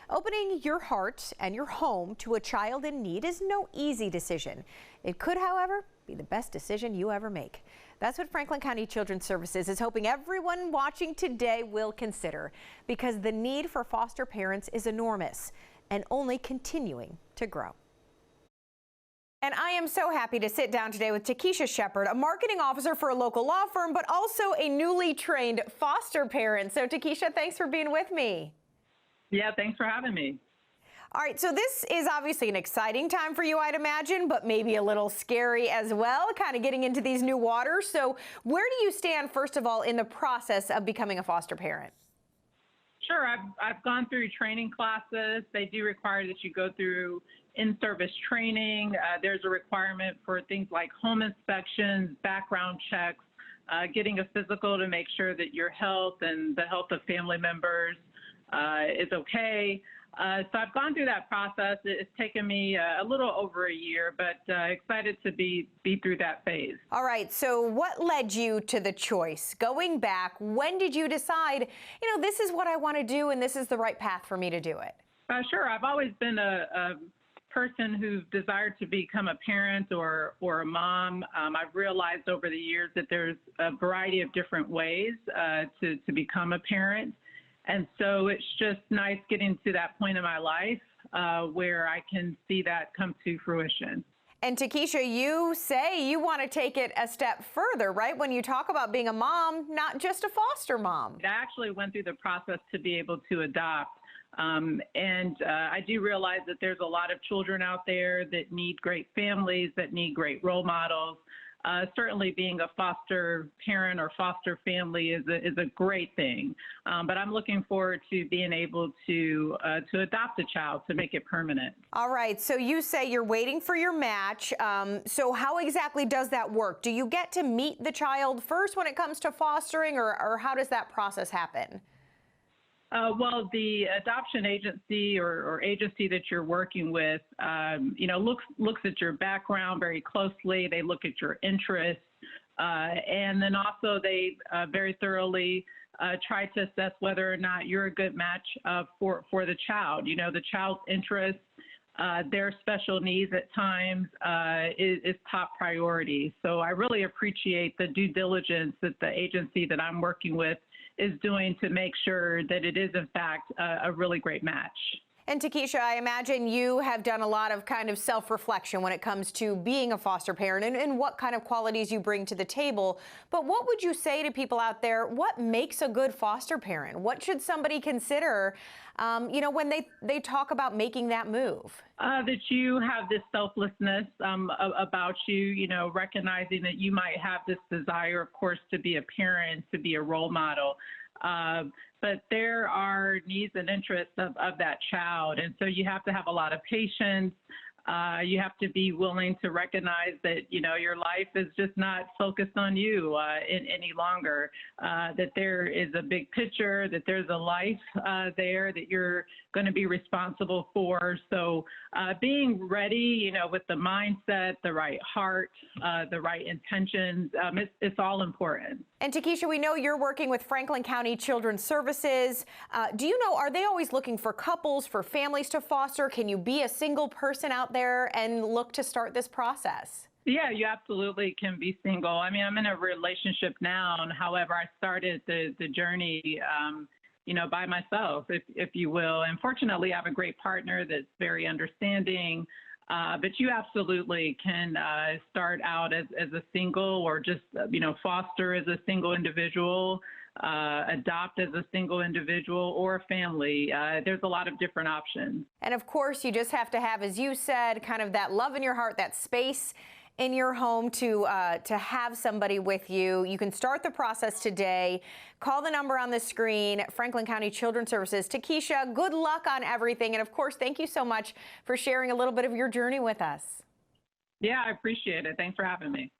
Opening your heart and your home to a child in need is no easy decision. It could, however, be the best decision you ever make. That's what Franklin County Children's Services is hoping everyone watching today will consider, because the need for foster parents is enormous and only continuing to grow. And I am so happy to sit down today with TaKeysha Shepphard, a marketing officer for a local law firm, but also a newly trained foster parent. So TaKeysha, thanks for being with me. Yeah, thanks for having me. All right, so this is obviously an exciting time for you, I'd imagine, but maybe a little scary as well, kind of getting into these new waters. So where do you stand, first of all, in the process of becoming a foster parent? Sure, I've gone through training classes. They do require that you go through in-service training. There's a requirement for things like home inspections, background checks, getting a physical to make sure that your health and the health of family members is okay. So I've gone through that process. It's taken me a little over a year, but excited to be through that phase. All right, so what led you to the choice? Going back, when did you decide, this is what I want to do and this is the right path for me to do it? Sure, I've always been a person who's desired to become a parent or a mom. I've realized over the years that there's a variety of different ways to become a parent. And so it's just nice getting to that point in my life where I can see that come to fruition. And TaKeysha, you say you want to take it a step further, right? When you talk about being a mom, not just a foster mom. I actually went through the process to be able to adopt. I do realize that there's a lot of children out there that need great families, that need great role models. Certainly being a foster parent or foster family is a great thing. But I'm looking forward to being able to adopt a child, to make it permanent. All right. So you say you're waiting for your match. So how exactly does that work? Do you get to meet the child first when it comes to fostering, or how does that process happen? Well, the adoption agency or agency that you're working with, looks at your background very closely. They look at your interests, and then also they very thoroughly try to assess whether or not you're a good match for the child. The child's interests, their special needs at times is top priority. So I really appreciate the due diligence that the agency that I'm working with is doing to make sure that it is, in fact, a really great match. And TaKeysha, I imagine you have done a lot of kind of self-reflection when it comes to being a foster parent and what kind of qualities you bring to the table. But what would you say to people out there? What makes a good foster parent? What should somebody consider, when they talk about making that move? That you have this selflessness about you, recognizing that you might have this desire, of course, to be a parent, to be a role model. But there are needs and interests of that child. And so you have to have a lot of patience. You have to be willing to recognize that, your life is just not focused on you any longer, that there is a big picture, that there's a life there that you're going to be responsible for. So being ready, with the mindset, the right heart, the right intentions, it's all important. And TaKeysha, we know you're working with Franklin County Children's Services. Do you know, are they always looking for couples, for families to foster? Can you be a single person out there and look to start this process? Yeah, you absolutely can be single. I mean, I'm in a relationship now, and however, I started the journey, by myself, if you will. And fortunately, I have a great partner that's very understanding. But you absolutely can start out as a single, or just, foster as a single individual, adopt as a single individual, or a family. There's a lot of different options. And of course, you just have to have, as you said, kind of that love in your heart, that space in your home to have somebody with you. You can start the process today. Call the number on the screen, Franklin County Children's Services. TaKeysha, good luck on everything. And of course, thank you so much for sharing a little bit of your journey with us. Yeah, I appreciate it. Thanks for having me.